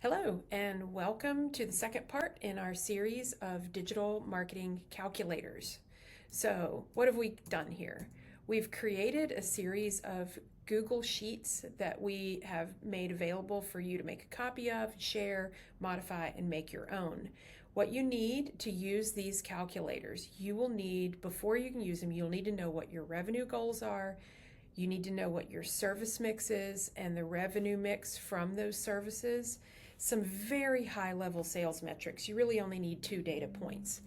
Hello, and welcome to the second part in our series of digital marketing calculators. So, what have we done here? We've created a series of Google Sheets that we have made available for you to make a copy of, share, modify, and make your own. What you need to use these calculators, you will need, before you can use them, you'll need to know what your revenue goals are. You need to know what your service mix is and the revenue mix from those services. Some very high level sales metrics. You really only need 2 data points.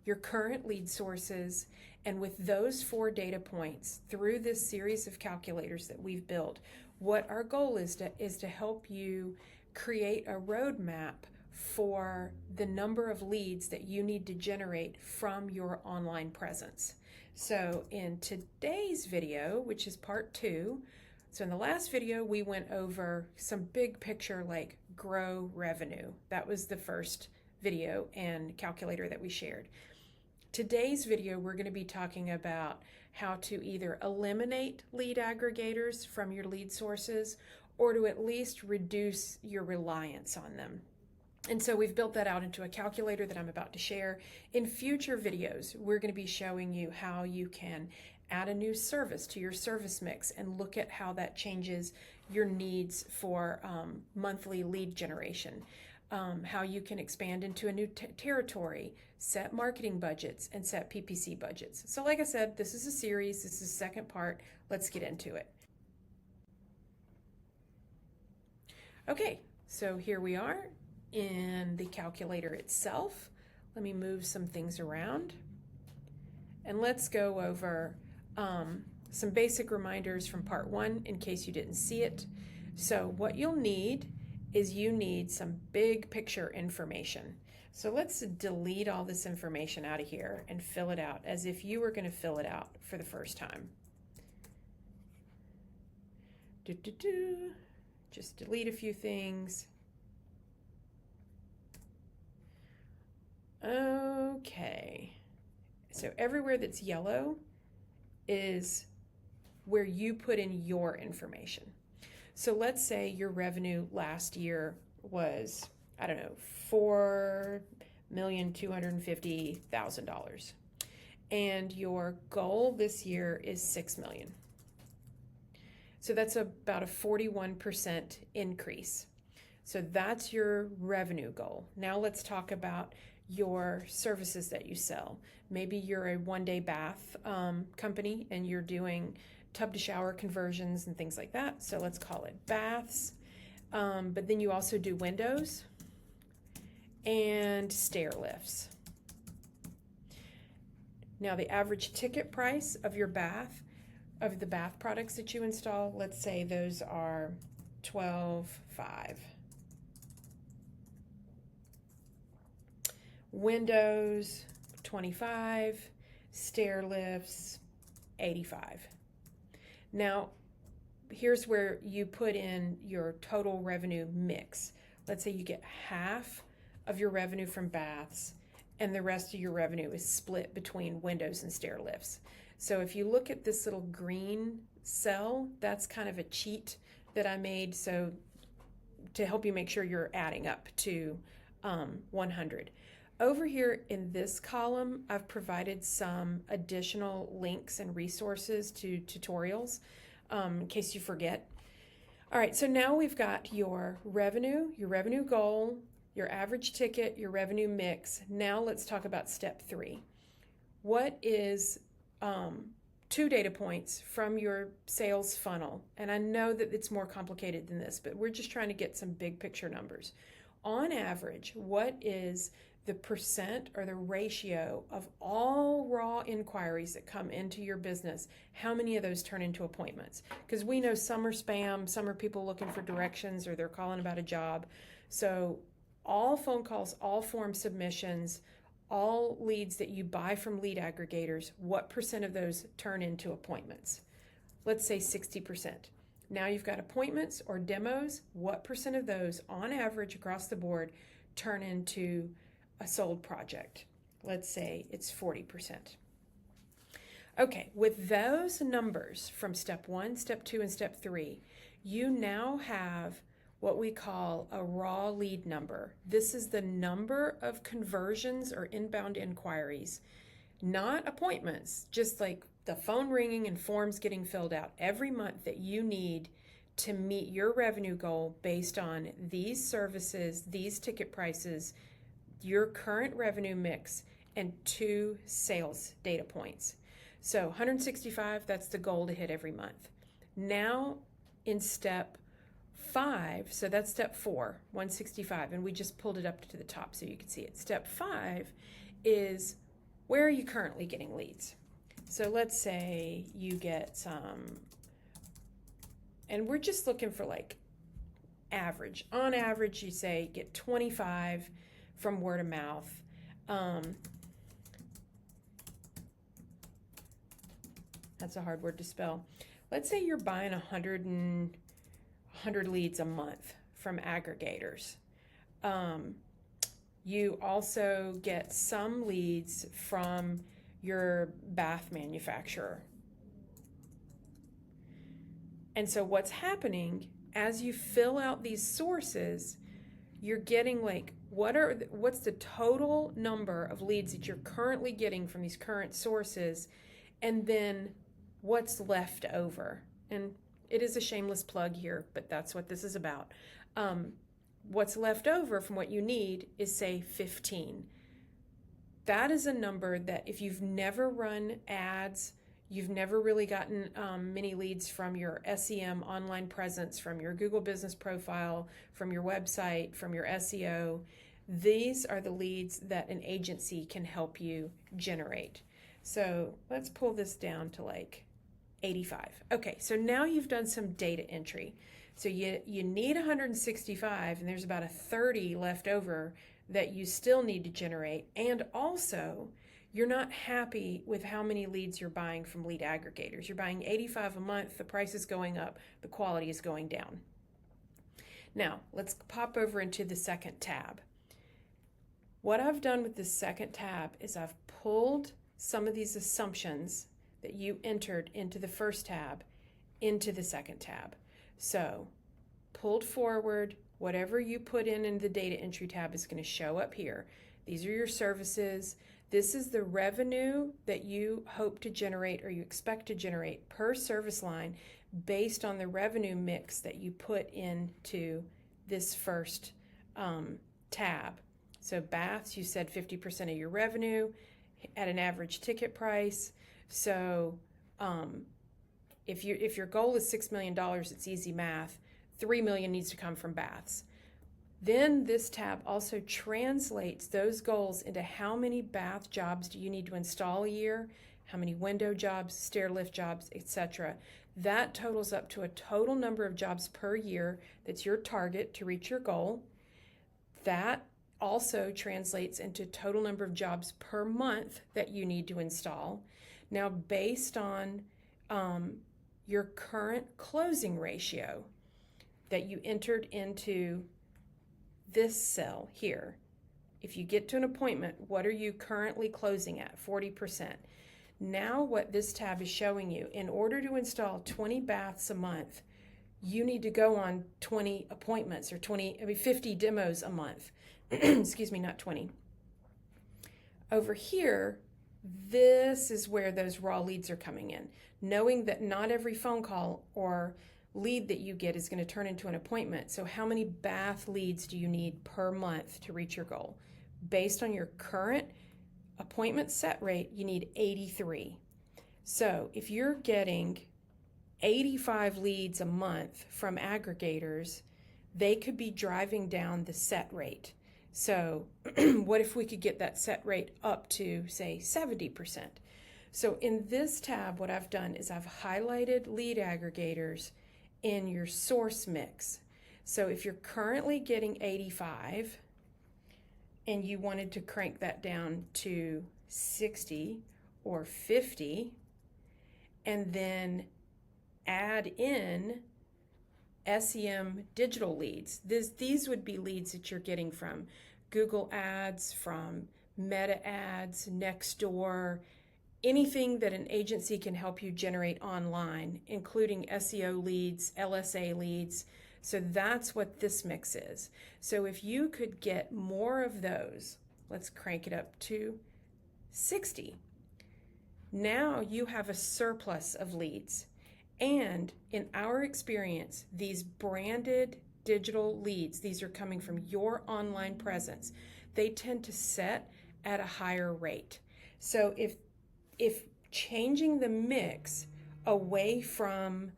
Your current lead sources, and with those 4 data points through this series of calculators that we've built, what our goal is to help you create a roadmap for the number of leads that you need to generate from your online presence. So in today's video, which is part 2, so in the last video, we went over some big picture like grow revenue. That was the first video and calculator that we shared. Today's video, we're going to be talking about how to either eliminate lead aggregators from your lead sources or to at least reduce your reliance on them. And so we've built that out into a calculator that I'm about to share. In future videos, we're going to be showing you how you can add a new service to your service mix and look at how that changes your needs for monthly lead generation, how you can expand into a new territory, set marketing budgets, and set PPC budgets. So like I said, this is a series. This is the second part. Let's get into it. Okay, so here we are in the calculator itself. Let me move some things around. And let's go over some basic reminders from part 1 in case you didn't see it. So what you'll need is you need some big picture information. So let's delete all this information out of here and fill it out as if you were going to fill it out for the first time. Just delete a few things. Okay, so everywhere that's yellow is where you put in your information. So let's say your revenue last year was, I don't know, $4,250,000. And your goal this year is $6 million. So that's about a 41% increase. So that's your revenue goal. Now let's talk about your services that you sell. Maybe you're a one-day bath company and you're doing tub to shower conversions and things like that. So let's call it baths. But then you also do windows and stair lifts. Now the average ticket price of your bath, of the bath products that you install, let's say those are $12.5. Windows, $25, stair lifts, $85. Now, here's where you put in your total revenue mix. Let's say you get half of your revenue from baths and the rest of your revenue is split between windows and stair lifts. So if you look at this little green cell, that's kind of a cheat that I made so to help you make sure you're adding up to 100. Over here in this column, I've provided some additional links and resources to tutorials in case you forget. All right, so now we've got your revenue goal, your average ticket, your revenue mix. Now let's talk about step 3. What is 2 data points from your sales funnel? And I know that it's more complicated than this, but we're just trying to get some big picture numbers. On average, what is the percent or the ratio of all raw inquiries that come into your business? How many of those turn into appointments? Because we know some are spam, some are people looking for directions, or they're calling about a job. So all phone calls, all form submissions, all leads that you buy from lead aggregators, what percent of those turn into appointments? Let's say 60%. Now you've got appointments or demos. What percent of those on average across the board turn into a sold project? Let's say it's 40%. Okay, with those numbers from step 1, step 2, and step 3, you now have what we call a raw lead number. This is the number of conversions or inbound inquiries, not appointments, just like the phone ringing and forms getting filled out every month that you need to meet your revenue goal based on these services, these ticket prices, your current revenue mix, and 2 sales data points. So 165, that's the goal to hit every month. Now in step 5, so that's step 4, 165, and we just pulled it up to the top so you can see it. Step 5 is, where are you currently getting leads? So let's say you get some, and we're just looking for like average. On average, you say get 25 from word of mouth. That's a hard word to spell. Let's say you're buying 100 leads a month from aggregators. You also get some leads from your bath manufacturer. And so what's happening as you fill out these sources, you're getting like, what's the total number of leads that you're currently getting from these current sources, and then what's left over. And it is a shameless plug here, but that's what this is about. What's left over from what you need is, say, 15. That is a number that if you've never run ads, you've never really gotten many leads from your SEM online presence, from your Google business profile, from your website, from your SEO, these are the leads that an agency can help you generate. So let's pull this down to like 85. Okay, so now you've done some data entry. So you need 165, and there's about a 30 left over that you still need to generate. And also, you're not happy with how many leads you're buying from lead aggregators. You're buying 85 a month, the price is going up, the quality is going down. Now, let's pop over into the second tab. What I've done with this second tab is I've pulled some of these assumptions that you entered into the first tab into the second tab. So, pulled forward, whatever you put in the data entry tab is going to show up here. These are your services. This is the revenue that you hope to generate or you expect to generate per service line based on the revenue mix that you put into this first tab. So baths, you said 50% of your revenue at an average ticket price. So if your goal is $6 million, it's easy math. $3 million needs to come from baths. Then this tab also translates those goals into how many bath jobs do you need to install a year, how many window jobs, stair lift jobs, etc. That totals up to a total number of jobs per year that's your target to reach your goal. That also translates into total number of jobs per month that you need to install. Now, based on your current closing ratio that you entered into this cell here, if you get to an appointment, what are you currently closing at? 40%. Now what this tab is showing you, in order to install 20 baths a month, you need to go on 20 appointments or 50 demos a month. Excuse me, not 20. Over here, this is where those raw leads are coming in. Knowing that not every phone call or lead that you get is going to turn into an appointment. So how many bath leads do you need per month to reach your goal? Based on your current appointment set rate, you need 83. So if you're getting 85 leads a month from aggregators, they could be driving down the set rate. So what if we could get that set rate up to, say, 70%? So in this tab, what I've done is I've highlighted lead aggregators in your source mix. So if you're currently getting 85 and you wanted to crank that down to 60 or 50, and then add in SEM digital leads. These would be leads that you're getting from Google ads, from Meta ads, Nextdoor, anything that an agency can help you generate online, including SEO leads, LSA leads. So that's what this mix is. So if you could get more of those, let's crank it up to 60. Now you have a surplus of leads. And in our experience, these branded digital leads, these are coming from your online presence, they tend to set at a higher rate. So if changing the mix away from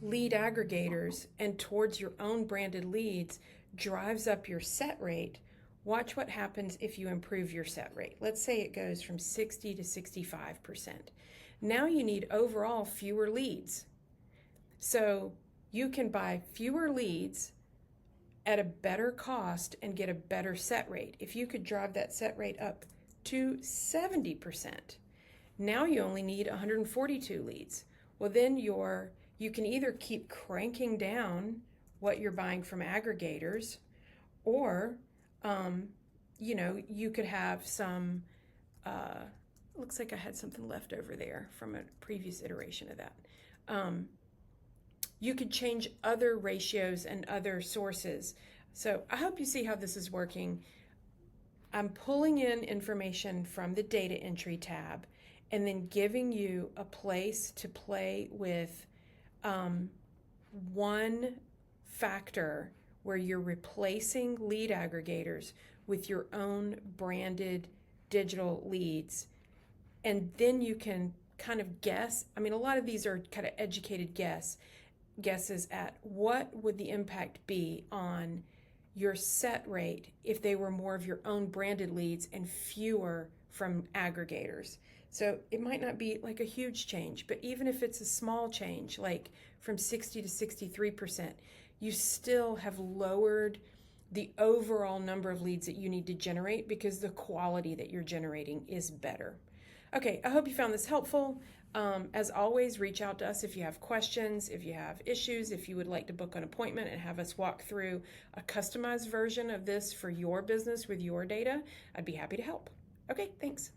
lead aggregators and towards your own branded leads drives up your set rate, watch what happens if you improve your set rate. Let's say it goes from 60 to 65%. Now you need overall fewer leads. So you can buy fewer leads at a better cost and get a better set rate. If you could drive that set rate up to 70%, now you only need 142 leads. Well, then you can either keep cranking down what you're buying from aggregators, or you could have some, looks like I had something left over there from a previous iteration of that. You could change other ratios and other sources. So I hope you see how this is working. I'm pulling in information from the data entry tab and then giving you a place to play with one factor where you're replacing lead aggregators with your own branded digital leads. And then you can kind of guess. I mean, a lot of these are kind of educated guesses at what would the impact be on your set rate if they were more of your own branded leads and fewer from aggregators. So it might not be like a huge change, but even if it's a small change, like from 60 to 63%, you still have lowered the overall number of leads that you need to generate because the quality that you're generating is better. Okay, I hope you found this helpful. As always, reach out to us if you have questions, if you have issues, if you would like to book an appointment and have us walk through a customized version of this for your business with your data. I'd be happy to help. Okay, thanks.